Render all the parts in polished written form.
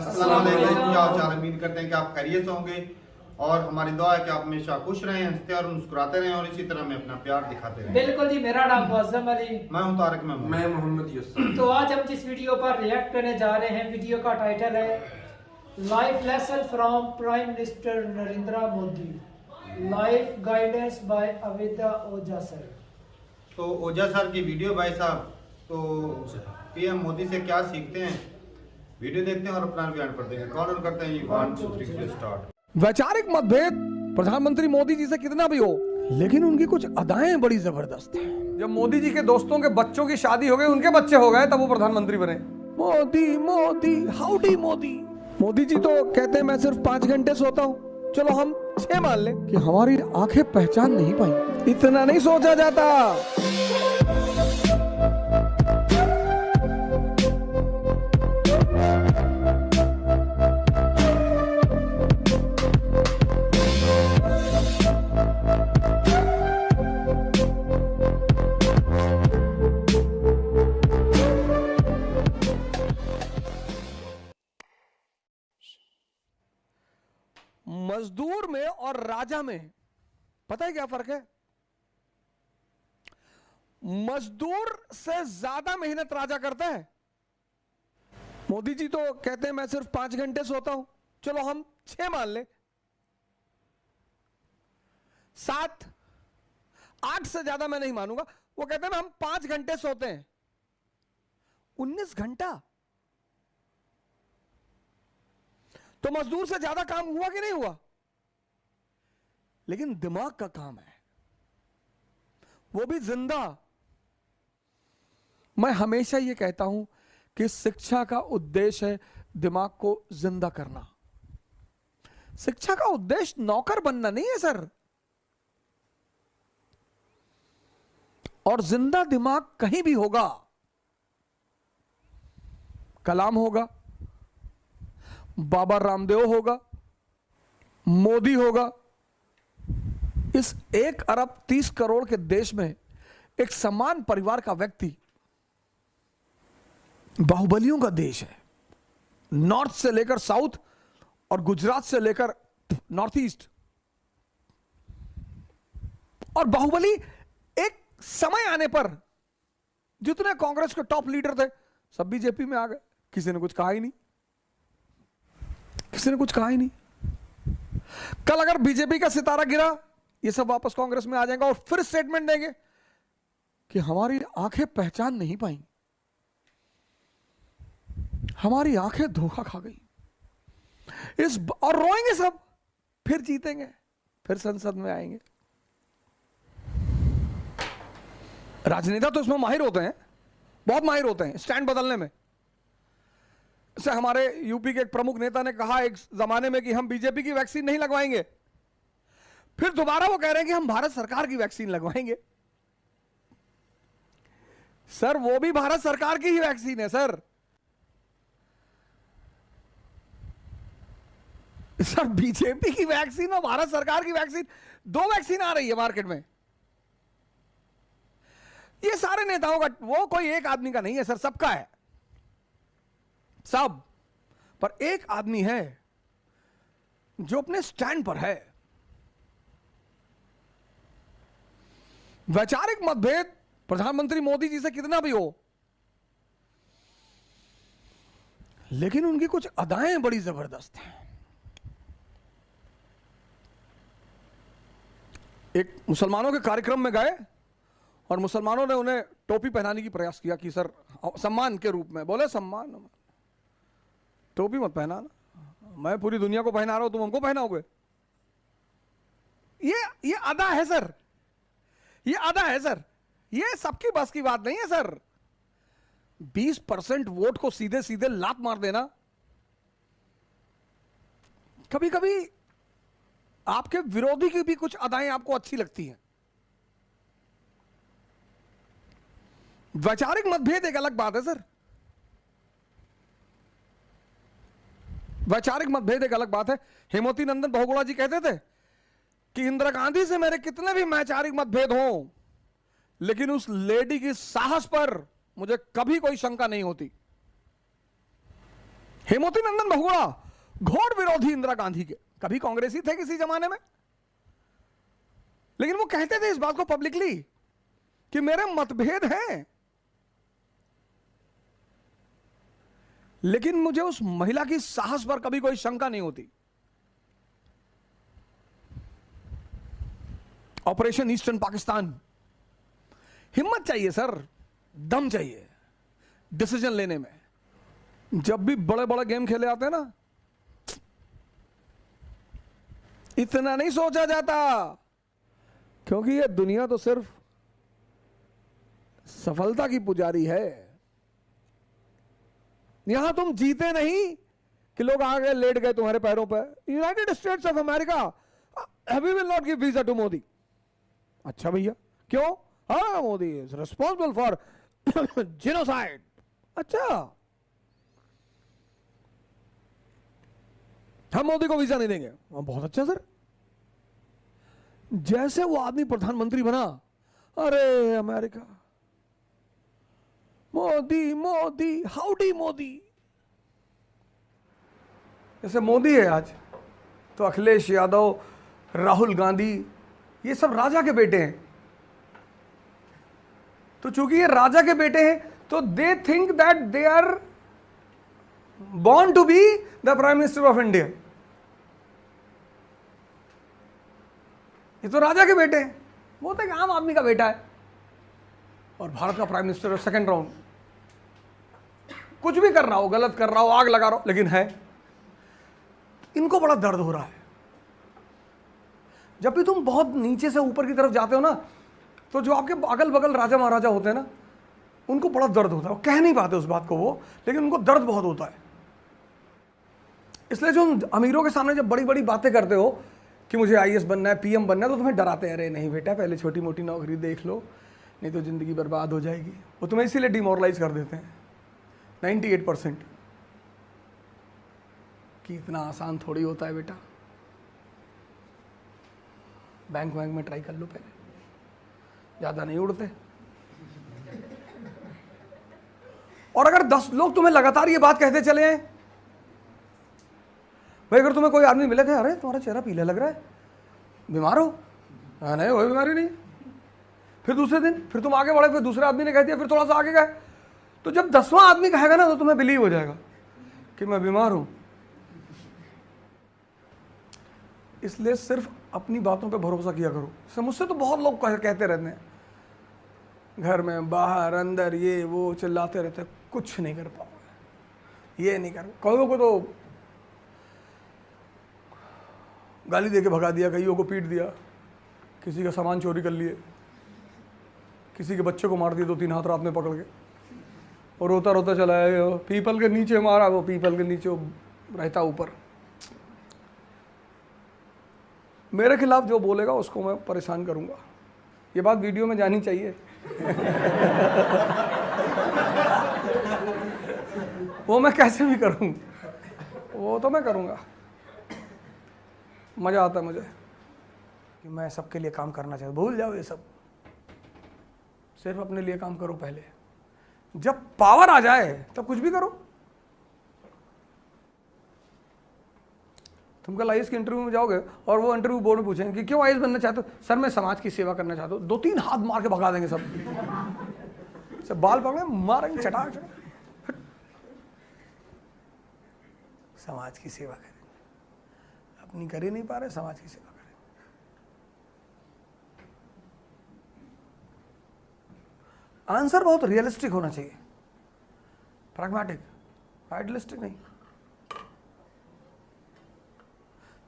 अस्सलाम वालेकुम, क्या हाल चाल। उम्मीद करते हैं कि आप खैरियत से होंगे और हमारी दुआ है कि आप हमेशा खुश रहें, हंसते और मुस्कुराते रहें और इसी तरह में अपना प्यार दिखाते रहें। बिल्कुल जी, मेरा नाम मुअज्जम अली, मैं हूं तारिक महमूद। मैं मोहम्मद यूसुफ। तो आज हम जिस वीडियो पर रिएक्ट करने जा रहे हैं, वीडियो का टाइटल है life lesson from prime minister Narendra Modi, life guidance by अविदा ओझा सर। तो ओझा सर की वीडियो भाई साहब, तो पीएम मोदी से क्या सीखते हैं, वीडियो देखते हैं और अपना बयान पढ़ते हैं। कौन ऑन करते हैं जी? 1 2 3 स्टार्ट। वैचारिक मतभेद प्रधानमंत्री मोदी जी से कितना भी हो, लेकिन उनकी कुछ अदाएं बड़ी जबरदस्त हैं। जब मोदी जी के दोस्तों के बच्चों की शादी हो गई, उनके बच्चे हो गए, तब वो प्रधानमंत्री बने। मोदी मोदी हाउडी मोदी। मोदी जी तो कहते हैं मैं सिर्फ 5 घंटे सोता हूँ, चलो हम 6 मान ले कि हमारी आंखें पहचान नहीं पाई। इतना नहीं सोचा जाता। मजदूर में और राजा में पता है क्या फर्क है? मजदूर से ज्यादा मेहनत राजा करता है। मोदी जी तो कहते हैं मैं सिर्फ 5 घंटे सोता हूं, चलो हम 6 मान ले, 7 8 से ज्यादा मैं नहीं मानूंगा। वो कहते हैं हम 5 घंटे सोते हैं। 19 घंटा तो मजदूर से ज्यादा काम हुआ कि नहीं हुआ? लेकिन दिमाग का काम है, वो भी जिंदा। मैं हमेशा ये कहता हूं कि शिक्षा का उद्देश्य है दिमाग को जिंदा करना। शिक्षा का उद्देश्य नौकर बनना नहीं है सर। और जिंदा दिमाग कहीं भी होगा, कलाम होगा, बाबा रामदेव होगा, मोदी होगा। इस 1 अरब 30 करोड़ के देश में एक समान परिवार का व्यक्ति, बाहुबलियों का देश है। नॉर्थ से लेकर साउथ और गुजरात से लेकर नॉर्थ ईस्ट। और बाहुबली एक समय आने पर जितने कांग्रेस के टॉप लीडर थे सब बीजेपी में आ गए। किसी ने कुछ कहा ही नहीं, किसी ने कुछ कहा ही नहीं। कल अगर बीजेपी का सितारा गिरा, ये सब वापस कांग्रेस में आ जाएंगे और फिर स्टेटमेंट देंगे कि हमारी आंखें पहचान नहीं पाई, हमारी आंखें धोखा खा गई और रोएंगे सब। फिर जीतेंगे, फिर संसद में आएंगे। राजनेता तो इसमें माहिर होते हैं, बहुत माहिर होते हैं स्टैंड बदलने में। से हमारे यूपी के एक प्रमुख नेता ने कहा एक जमाने में कि हम बीजेपी की वैक्सीन नहीं लगवाएंगे, फिर दोबारा वो कह रहे हैं कि हम भारत सरकार की वैक्सीन लगवाएंगे। सर वो भी भारत सरकार की ही वैक्सीन है सर। सर बीजेपी की वैक्सीन और भारत सरकार की वैक्सीन, 2 वैक्सीन आ रही है मार्केट में। ये सारे नेताओं का, वो कोई एक आदमी का नहीं है सर, सबका है सब। पर एक आदमी है जो अपने स्टैंड पर है। वैचारिक मतभेद प्रधानमंत्री मोदी जी से कितना भी हो, लेकिन उनकी कुछ अदाएं बड़ी जबरदस्त हैं। एक मुसलमानों के कार्यक्रम में गए और मुसलमानों ने उन्हें टोपी पहनाने की प्रयास किया कि सर सम्मान के रूप में। बोले सम्मान, टोपी मत पहनाना, मैं पूरी दुनिया को पहना रहा हूं, तुम हमको पहनाओगे। ये अदा है सर, ये अदा है सर। ये सबकी बस की बात नहीं है सर। 20% वोट को सीधे सीधे लात मार देना, कभी कभी आपके विरोधी की भी कुछ अदाएं आपको अच्छी लगती हैं। वैचारिक मतभेद एक अलग बात है सर। वैचारिक मतभेद एक अलग बात है। हेमवती नंदन बहुगुणा जी कहते थे कि इंदिरा गांधी से मेरे कितने भी वैचारिक मतभेद हों, लेकिन उस लेडी की साहस पर मुझे कभी कोई शंका नहीं होती। हेमवती नंदन बहुगुणा घोर विरोधी इंदिरा गांधी के, कभी कांग्रेसी थे किसी जमाने में, लेकिन वो कहते थे इस बात को पब्लिकली कि मेरे मतभेद हैं, लेकिन मुझे उस महिला की साहस पर कभी कोई शंका नहीं होती। ऑपरेशन ईस्टर्न पाकिस्तान, हिम्मत चाहिए सर, दम चाहिए डिसीजन लेने में। जब भी बड़े बड़े गेम खेले आते हैं ना, इतना नहीं सोचा जाता, क्योंकि ये दुनिया तो सिर्फ सफलता की पुजारी है। यहां तुम जीते नहीं कि लोग आ गए लेट गए तुम्हारे पैरों पर। United States of America we will not give visa to Modi. अच्छा भैया क्यों? हाँ, Modi is responsible for genocide. अच्छा, हम मोदी को वीजा नहीं देंगे। बहुत अच्छा सर। जैसे वो आदमी प्रधानमंत्री बना, अरे अमेरिका, मोदी मोदी, हाउडी मोदी। जैसे मोदी है आज, तो अखिलेश यादव, राहुल गांधी, ये सब राजा के बेटे हैं। तो चूंकि ये राजा के बेटे हैं, तो they think that they are born to be the prime minister of India. ये तो राजा के बेटे हैं, वो तो एक आम आदमी का बेटा है, और भारत का प्राइम मिनिस्टर सेकंड राउंड। कुछ भी कर रहा हो, गलत कर रहा हो, आग लगा रहा हो, लेकिन है। इनको बड़ा दर्द हो रहा है। जब भी तुम बहुत नीचे से ऊपर की तरफ जाते हो ना, तो जो आपके अगल बगल राजा महाराजा होते हैं ना, उनको बड़ा दर्द होता है। वो कह नहीं पाते उस बात को वो, लेकिन उनको दर्द बहुत होता है। इसलिए जो अमीरों के सामने जब बड़ी बड़ी बातें करते हो कि मुझे आईएएस बनना है, पीएम बनना है, तो तुम्हें डराते हैं, अरे नहीं बेटा, पहले छोटी मोटी नौकरी देख लो, नहीं तो जिंदगी बर्बाद हो जाएगी। वो तुम्हें इसीलिए डिमोरलाइज कर देते हैं 98% कि इतना आसान थोड़ी होता है बेटा, बैंक में ट्राई कर लो पहले, ज़्यादा नहीं उड़ते। और अगर 10 लोग तुम्हें लगातार ये बात कहते चले हैं, भाई अगर तुम्हें कोई आदमी मिले थे, अरे तुम्हारा चेहरा पीला लग रहा है, बीमार हो? हाँ नहीं, कोई बीमारी नहीं। फिर दूसरे दिन फिर तुम आगे बढ़े, फिर दूसरे आदमी ने कह दिया, फिर थोड़ा सा आगे गए, तो जब 10वां आदमी कहेगा ना, तो तुम्हें बिलीव हो जाएगा कि मैं बीमार हूं। इसलिए सिर्फ अपनी बातों पे भरोसा किया करो। मुझसे तो बहुत लोग कहते रहते हैं, घर में बाहर अंदर ये वो चिल्लाते रहते, कुछ नहीं कर पाओगे, ये नहीं कर। कईयों को तो गाली देके भगा दिया, कईयों को पीट दिया, किसी का सामान चोरी कर लिए, किसी के बच्चे को मार दिया 2-3 हाथ रात में पकड़ के, और रोता रोता चला है, पीपल के नीचे मारा, वो पीपल के नीचे रहता ऊपर। मेरे खिलाफ जो बोलेगा उसको मैं परेशान करूंगा। ये बात वीडियो में जानी चाहिए। वो मैं कैसे भी करूं, वो तो मैं करूंगा। मजा आता है मुझे कि मैं सबके लिए काम करना चाहिए। भूल जाओ ये सब, सिर्फ अपने लिए काम करो पहले। जब पावर आ जाए तब कुछ भी करो। तुम कल आईएएस के इंटरव्यू में जाओगे और वो इंटरव्यू बोर्ड में पूछेंगे कि क्यों आईएएस बनना चाहते हो? सर मैं समाज की सेवा करना चाहता हूँ। 2-3 हाथ मार के भगा देंगे सब बाल पकड़े मारेंगे चटाक चटाक। समाज की सेवा करें, अपनी कर ही नहीं पा रहे, समाज की सेवा करें। आंसर बहुत रियलिस्टिक होना चाहिए, प्रैग्मेटिक, आइडियलिस्टिक नहीं।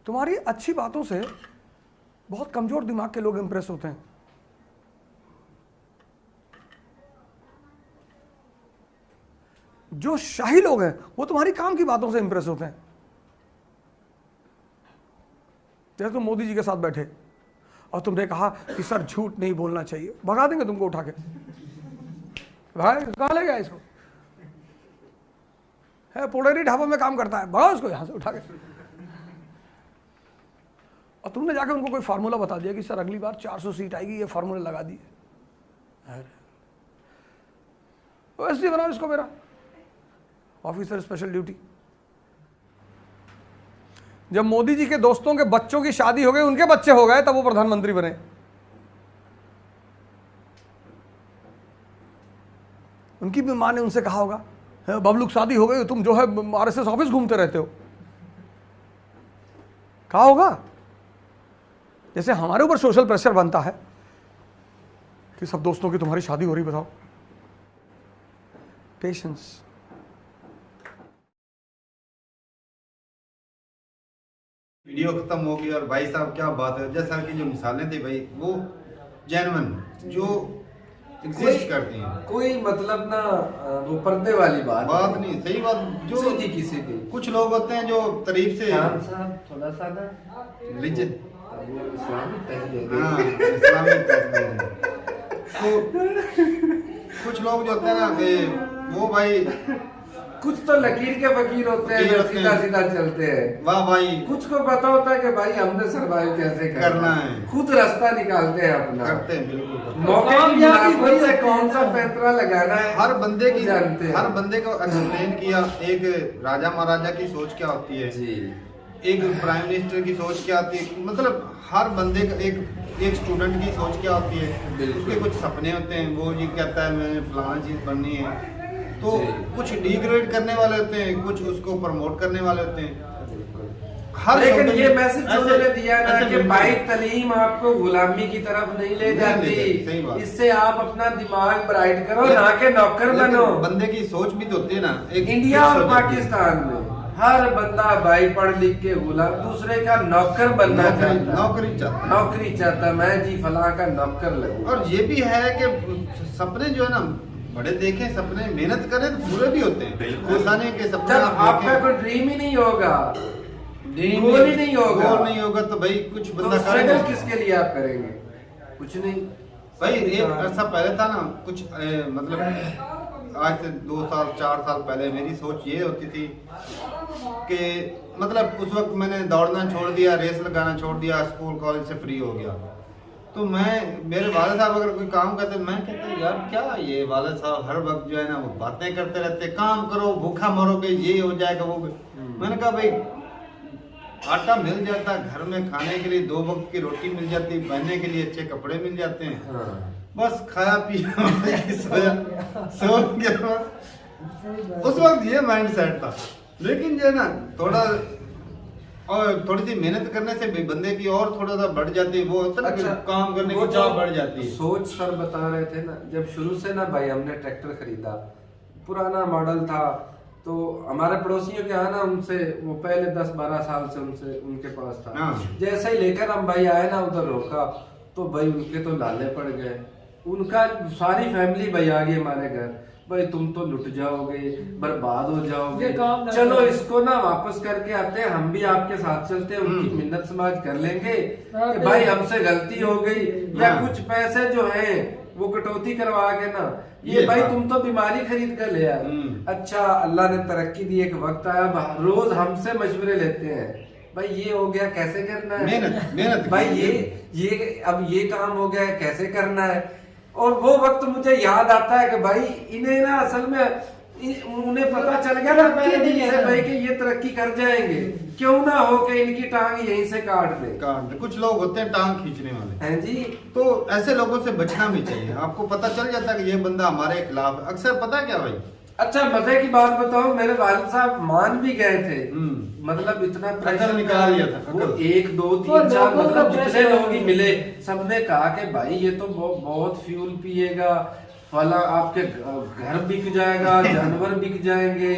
तुम्हारी अच्छी बातों से बहुत कमजोर दिमाग के लोग इंप्रेस होते हैं। जो शाही लोग हैं वो तुम्हारी काम की बातों से इंप्रेस होते हैं। जैसे तुम मोदी जी के साथ बैठे और तुमने कहा कि सर झूठ नहीं बोलना चाहिए, भगा देंगे तुमको उठा के। भाई कहां ले गया इसको? है पोड़ेरी ढाबा में काम करता है, भगाओ उसको यहां से उठा के। और तुमने जाके उनको कोई फार्मूला बता दिया कि सर अगली बार 400 सीट आएगी, ये फार्मूला लगा दिए। अरे इसलिए बनाओ इसको मेरा ऑफिसर स्पेशल ड्यूटी, जब मोदी जी के दोस्तों के बच्चों की शादी हो गई, उनके बच्चे हो गए, तब वो प्रधानमंत्री बने। उनकी भी माँ ने उनसे कहा होगा, बबलू शादी हो गई, तुम जो है आरएसएस ऑफिस घूमते रहते हो, कहा होगा। जैसे हमारे ऊपर सोशल प्रेशर बनता है कि सब दोस्तों की तुम्हारी शादी हो रही, बताओ। पेशेंस। वीडियो खत्म हो गई और भाई साहब क्या बात है, अजय सर की जो मिसालें थी भाई वो जेन्युइन जो एग्जिस्ट करती हैं, कोई मतलब ना वो पर्दे वाली बात नहीं, सही बात। जो सीधी किसी की कुछ लोग होते हैं जो तारीफ से खान साहब थोड़ा सा ना रिजिड, वो इस्लामी तहजीब हाँ इस्लामिक तहजीब। तो कुछ लोग जो होते हैं ना कि वो भाई कुछ तो लकीर के फकीर होते हैं जो सीधा सीधा चलते हैं, वाह भाई, कुछ को पता होता है कि भाई हमने सरवाइव कैसे करना है, खुद रास्ता निकालते हैं अपना, करते हैं बिल्कुल। मौके की मुनासिबत से कौन सा पैंतरा लगाना है हर बंदे की जानते हैं। हर बंदे को एक्सप्लेन किया, एक राजा महाराजा की सोच क्या होती है जी, एक प्राइम मिनिस्टर की सोच क्या होती है, मतलब हर बंदे का एक स्टूडेंट की सोच क्या होती है, बिल्कुल। उसके कुछ सपने होते हैं, वो ये कहता है मैंने फलाना चीज बननी है, तो जी। कुछ डिग्रेड करने वाले होते हैं, कुछ उसको प्रमोट करने वाले होते हैं। लेकिन शब्द ये में मैसेज ऐसे- उन्होंने दिया ना ऐसे कि बिल्कुल। भाई तालीम आपको गुलामी की तरफ नहीं ले नहीं ले जाती, सही जाती, बात। इससे आप अपना दिमाग ब्राइट करो, ना के नौकर लेकिन बनो। बंदे की सोच भी तो होती है ना, एक इंडिया और फिक्स हो जाती है। पाकिस्तान में हर बंदा भाई पढ़ लिख के गुलाम दूसरे का नौकर बनना चाहता है, नौकरी चाहता है। नौकरी चाहता, मैं जी फलां का नौकर लगूं। और ये भी है कि सपने जो है ना बड़े देखें, सपने मेहनत करें तो पूरे भी होते हैं, ऐसा नहीं कि सपने जब आप आपका देखें, कोई ड्रीम ही नहीं होगा, ड्रीम गोल ही नहीं होगा, गोल नहीं होगा तो भाई कुछ तो बंदा स्ट्रगल करेगा किसके लिए आप करेंगे? कुछ नहीं। भाई। एक अर्सा पहले था ना कुछ मतलब आज से 2 साल 4 साल पहले मेरी सोच ये होती थी कि मतलब उस वक्त मैंने दौड़ना छोड़ दिया, रेस लगाना छोड़ दिया, स्कूल कॉलेज से फ्री हो गया, तो मैं मेरे वाले साहब अगर कोई काम करते, मैं कहता यार क्या ये वाले साहब हर वक्त जो है ना वो बातें करते रहते, काम करो भूखा मरोगे, ये हो जाएगा वो। मैंने कहा भाई आटा मिल जाता घर में, खाने के लिए 2 वक्त की रोटी मिल जाती, पहनने के लिए अच्छे कपड़े मिल जाते हैं, हाँ। बस खाया पिया सोया सो गया। सही बात उस वक्त ये माइंड सेट था। लेकिन जो है ना थोड़ा और थोड़ी सी मेहनत करने से भी बंदे की और थोड़ा सा बढ़ जाती है, वो होता है ना कि काम करने वो की जो चाह बढ़ जाती है। सोच सर बता रहे थे ना, जब शुरू से ना भाई हमने ट्रैक्टर खरीदा, पुराना मॉडल था, तो हमारे पड़ोसियों के यहाँ ना उनसे वो पहले 10-12 साल से उनसे उनके पास था, हाँ। जैसे ही लेकर हम भाई आए ना उधर रोका, तो भाई उनके तो लाले पड़ गए, उनका सारी फैमिली भाई आ गई हमारे घर, भाई तुम तो लुट जाओगे, बर्बाद हो जाओगे, ये काम ना चलो करो। इसको ना वापस करके आते हैं, हम भी आपके साथ चलते हैं, उनकी मिन्नत समाज कर लेंगे हाँ, कि भाई हमसे गलती हो गई, या हाँ। कुछ पैसे जो हैं वो कटौती करवा के ना, ये ये भाई हाँ। तुम तो बीमारी खरीद कर ले आए। अच्छा अल्लाह ने तरक्की दी, एक वक्त आया रोज हमसे मशवरे लेते हैं, भाई ये हो गया कैसे करना है, मेहनत भाई ये अब ये काम हो गया है कैसे करना है। और वो वक्त मुझे याद आता है कि भाई इन्हें ना असल में उन्हें पता चल गया ना पहले दिन से भाई कि ये तरक्की कर जाएंगे, क्यों ना हो कि इनकी टांग यहीं से काट दे। कुछ लोग होते हैं टांग खींचने वाले, हैं जी। तो ऐसे लोगों से बचना भी चाहिए। आपको पता चल जाता है कि ये बंदा हमारे खिलाफ है। अक्सर पता है क्या भाई, अच्छा मजे की बात बताओ, मेरे वालिद साहब मान भी गए थे, मतलब इतना अकल निकाल लिया था, वो अकल। 1 2 3 वो 4 लोगों मतलब का जितने pressure लोग ही मिले सबने कहा कि भाई ये तो बहुत फ्यूल पिएगा, फला आपके घर बिक जाएगा, जानवर बिक जाएंगे,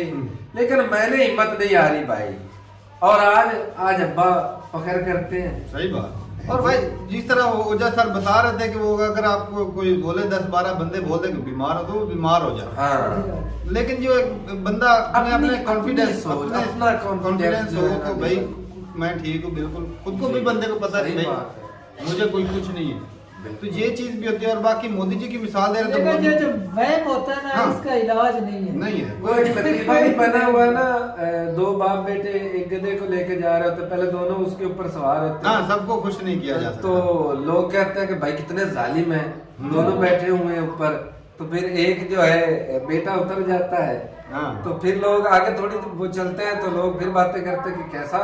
लेकिन मैंने हिम्मत नहीं आ रही भाई, और आज अब्बा फख्र करते हैं। सही बात। और भाई जिस तरह ओजा सर बता रहे थे कि वो अगर आपको कोई बोले 10-12 बंदे बोले कि बीमार हो तो वो बीमार हो जाए, हाँ। लेकिन जो एक बंदा अपने कॉन्फिडेंस अपना कॉन्फिडेंस हो तो भाई मैं ठीक हूँ बिल्कुल, खुद को भी बंदे को पता सही नहीं बात भाई मुझे कोई कुछ नहीं है, तो ये चीज भी होती है। और बाकी मोदी जी की मिसाल दे रहे लेकिन तो ये जो वहम होता है ना, हाँ। इसका इलाज नहीं है। नहीं है। वो एक लतीफा भी बना हुआ ना, 2 बाप बेटे एक गधे को लेके जा रहे होते, पहले दोनों उसके ऊपर सवार होते हैं, हाँ, सबको खुश नहीं किया जा सकता। तो लोग कहते हैं कि भाई कितने जालिम हैं, दोनों बैठे हुए हैं ऊपर, तो फिर एक जो है बेटा उतर जाता है, हाँ। तो फिर लोग आगे थोड़ी वो चलते हैं तो लोग फिर बातें करते हैं कि कैसा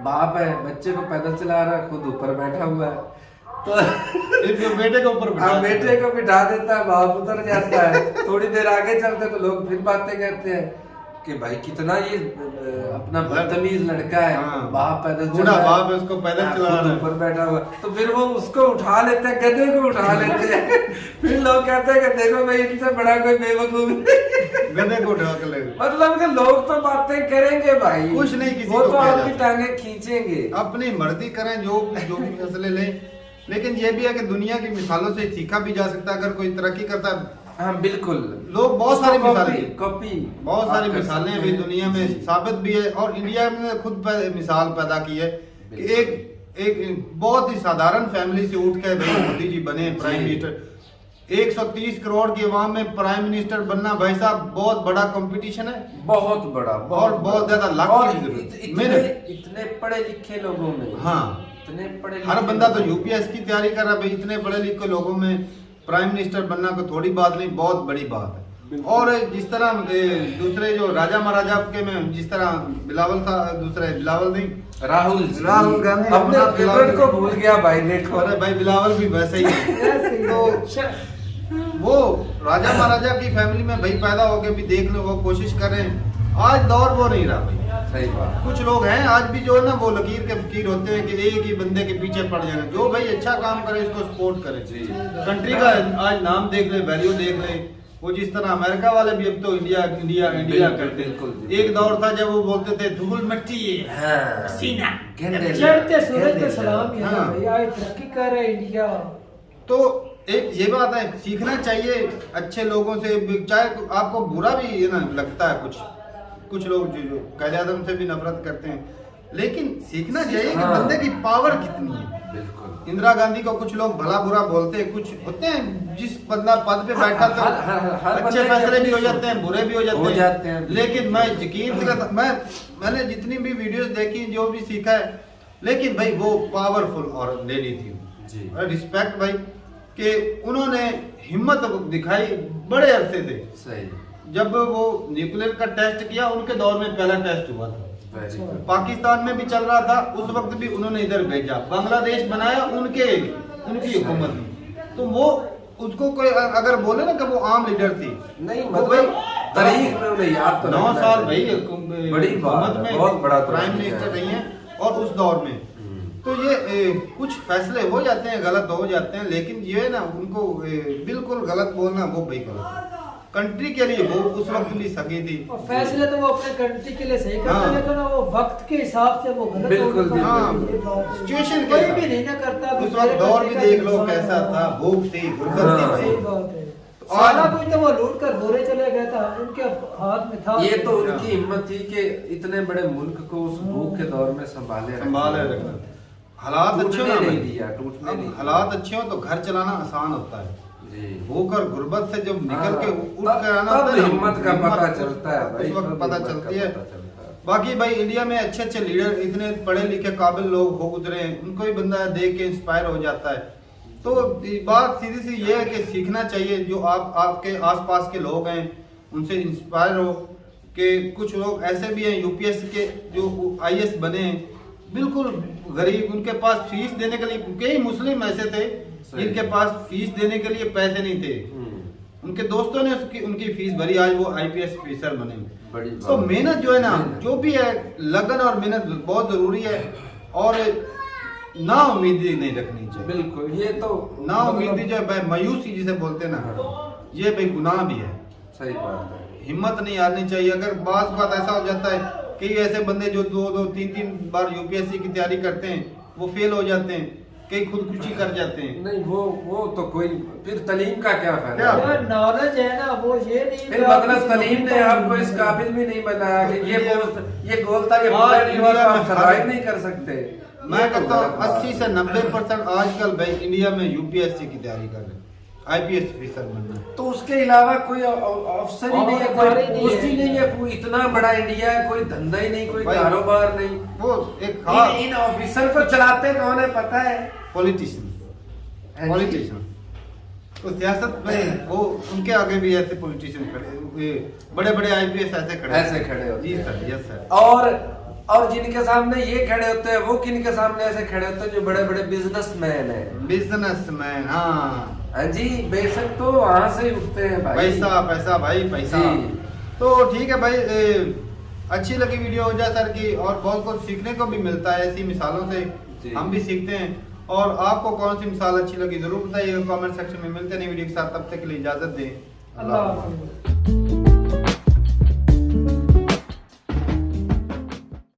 बाप है, बच्चे को पैदल चला रहा है, खुद ऊपर बैठा हुआ है। तो फिर बेटे के ऊपर बिठा बेटे को बिठा देता है, बाप उतर जाता है। थोड़ी देर आगे चलते तो लोग फिर बातें करते हैं कि भाई कितना ये अपना बदतमीज लड़का है, हाँ। बाप पैदल बूढ़ा चला रहा है, बाप है, उसको पैदल खुद चला रहा है। ऊपर बैठा हुआ। तो फिर वो उसको उठा लेते हैं, गधे को उठा लेते हैं। फिर लोग कहते हैं कि देखो भाई इनसे बड़ा कोई बेवकूफ नहीं। गधे को उठा के ले मतलब कि लोग तो बातें करेंगे भाई, कुछ नहीं किसी वो को तो किया आपकी जाता। टांगे खींचेंगे। अपनी मर्जी करें, जो भी फैसले लें, लेकिन ये भी है कि दुनिया की मिसालों से सीखा भी जा सकता है। अगर कोई तरक्की करता है, हाँ बिल्कुल, लोग बहुत सारी मिसालें कॉपी बहुत सारी मिसालें अभी दुनिया में साबित भी है, और इंडिया में खुद मिसाल पैदा की है कि एक बहुत ही साधारण फैमिली से उठ के भाई मोदी जी बने प्राइम मिनिस्टर। 130 करोड़ की आवाम में प्राइम मिनिस्टर बनना भाई साहब बहुत बड़ा कंपटीशन है, बहुत बड़ा, और बहुत ज्यादा लाख और की जरूरत है। इतने पढ़े लिखे लोगों में, हाँ, इतने पढ़े हर लिखे बंदा तो लोगों में। यूपीएस की तैयारी कर रहा है भाई। इतने पढ़े लिखे लोगों में प्राइम मिनिस्टर बनना कोई थोड़ी बात नहीं, बहुत बड़ी बात है। और जिस तरह दूसरे जो राजा महाराजा के में जिस तरह बिलावल था, दूसरे बिलावल नहीं, राहुल गांधी अपने फेवरेट को भूल गया भाई, देखो। अरे भाई बिलावल भी वैसे ही है। तो वो राजा महाराजा की फैमिली में भाई पैदा होके भी देख लो, वो कोशिश करें। आज दौर वो नहीं रहा भाई। सही बात। कुछ लोग हैं आज भी जो है ना, वो लकीर के फकीर होते हैं कि एक ही बंदे के पीछे पड़ जाना। जो भाई अच्छा काम करे इसको सपोर्ट करे। कंट्री का आज नाम देख ले, वैल्यू देख ले। वो जिस तरह अमेरिका वाले भी अब तो इंडिया इंडिया इंडिया करते हैं। एक दौर था जब वो बोलते थे धूल मिट्टी हाँ। सीना। चढ़ते सूरज पे सलाम यार, हाँ। भाई आज तरक्की कर रहा है इंडिया। तो एक ये बात है, सीखना चाहिए अच्छे लोगों से। चाहे आपको बुरा भी ये ना लगता है, कुछ लोग जो कायदे आज़म से भी नफरत करते हैं, लेकिन सीखना चाहिए कि हाँ। बंदे की पावर कितनी है। बिल्कुल। इंदिरा गांधी को कुछ लोग भला बुरा बोलते हैं, कुछ होते हैं जिस बंदा पद पे बैठा तो हर अच्छे बंदे फैसले भी हो के जाते हैं, बुरे भी हो हो जाते जाते हैं। हैं। लेकिन मैं यकीन करता, मैंने जितनी भी वीडियोस देखी, जो भी सीखा है, लेकिन भाई वो पावरफुल और लेडी थी जी। रिस्पेक्ट भाई कि उन्होंने हिम्मत दिखाई बड़े अरसे से। सही। जब वो न्यूक्लियर का टेस्ट किया, उनके दौर में पहला टेस्ट हुआ था। Very good. पाकिस्तान में भी चल रहा था उस वक्त भी, उन्होंने इधर भेजा। बांग्लादेश बनाया उनकी हुकूमत में। तो वो उसको कोई अगर बोले ना कि वो आम लीडर थी, नहीं तो मतलब तारीख में उन्हें याद तो 9 रखना साल चाहिए। भाई बड़ी बात हुकूमत है, बहुत बड़ा प्राइम तो मिनिस्टर है। रही हैं, और उस दौर में तो ये कुछ फैसले हो जाते हैं, गलत हो जाते हैं, लेकिन ये है ना, उनको बिल्कुल गलत बोलना वो भाई गलत है। कंट्री के लिए वो उस वक्त भी सकी थी। और फैसले तो वो अपने कंट्री के लिए सही करते हाँ। हैं, लेकिन वो वक्त के हिसाब से वो गलत बिल्कुल, होता है। हाँ। ये बात है। सिचुएशन के कोई हिसाब। भी नहीं ना करता। उस वक्त दौर भी देख लो कैसा था, भूख थी, गुर्बत हाँ। सही थी। बात है। और- सारा कुछ तो वो लूट कर गोरे चले गए था, उनके हाथ में था। ये तो उनकी हिम्मत थी कि इतने बड़े मुल्क को उस भूख के दौर में संभाले रखना। हालात अच्छे टूटने हो ना नहीं भाई। दिया, टूटने अब नहीं दिया। हालात अच्छे हो तो घर चलाना आसान होता है। जी। भूख और गुर्बत से जब निकल के उठ तब- कर आना तब होता है ना, हिम्मत का पता हिम्मत चलता है भाई, उस वक्त तब पता हिम्मत का चलती है। पता चलता है। बाकी भाई इंडिया में अच्छे अच्छे लीडर, इतने पढ़े लिखे काबिल लोग हो गुजरे हैं, उनको ही बंदा देख के इंस्पायर हो जाता है। तो बात सीधी सी ये है कि सीखना चाहिए। जो आपके आसपास के लोग हैं उनसे इंस्पायर हो। कि कुछ लोग ऐसे भी हैं यूपीएससी के जो आईएएस बने हैं, बिल्कुल गरीब, उनके पास फीस देने के लिए, कई मुस्लिम ऐसे थे जिनके पास फीस देने के लिए पैसे नहीं थे, उनके दोस्तों ने उनकी फीस भरी, आज वो आईपीएस ऑफिसर बने। बड़ी तो बात। मेहनत जो है ना, मेहनत। जो भी है, लगन और मेहनत बहुत जरूरी है, और ना उम्मीदी नहीं रखनी चाहिए। बिल्कुल, ये तो ना उम्मीदी जो है भाई, मायूसी जिसे बोलते हैं ना, ये भाई गुनाह भी है। सही बात है। हिम्मत नहीं हारनी चाहिए। अगर बात ऐसा हो जाता है, कई ऐसे बंदे जो 2-3 बार यूपीएससी की तैयारी करते हैं, वो फेल हो जाते हैं, कई खुदकुशी कर जाते हैं। नहीं वो तो कोई फिर तलीम का क्या फायदा। क्या? यार नॉलेज है ना, वो ये नहीं फिर मतलब तलीम ने आपको इस काबिल भी नहीं बनाया कि ये गोल था, ये पूरा नहीं हुआ, तो आप सर्वाइव नहीं कर सकते। मैं कहता हूँ 80 से 90% आजकल भाई इंडिया में यूपीएससी की तैयारी कर रहे हैं, आईपीएस ऑफिसर बनना। तो उसके अलावा कोई अफसर ही नहीं है, कोई पोस्ट ही नहीं है, कोई इतना बड़ा इंडिया है, कोई धंधा ही नहीं, कोई भाई, कारोबार नहीं। वो एक खास इन ऑफिसर को चलाते कौन है पता है? पॉलिटिशियन। तो तो सियासत में वो उनके आगे भी ऐसे पॉलिटिशियन खड़े, बड़े बड़े आईपीएस ऐसे खड़े होते जी हैं। Sir, yes sir. और जिनके सामने ये खड़े होते हैं, वो किनके सामने ऐसे खड़े होते हैं जो बड़े बड़े बिजनेसमैन है। बिजनेसमैन, हाँ हाँ जी, बेशक तो वहां से ही उठते हैं भाई। पैसा पैसा भाई पैसा। जी। तो ठीक है भाई, अच्छी लगी वीडियो हो जा सर की, और बहुत कुछ सीखने को भी मिलता है ऐसी मिसालों से, जी। हम भी सीखते हैं। और आपको कौन सी मिसाल अच्छी लगी जरूर बताइएगा कमेंट सेक्शन में। मिलते नहीं वीडियो के साथ, तब तक के लिए इजाजत दें। अल्लाह हाफ़िज़।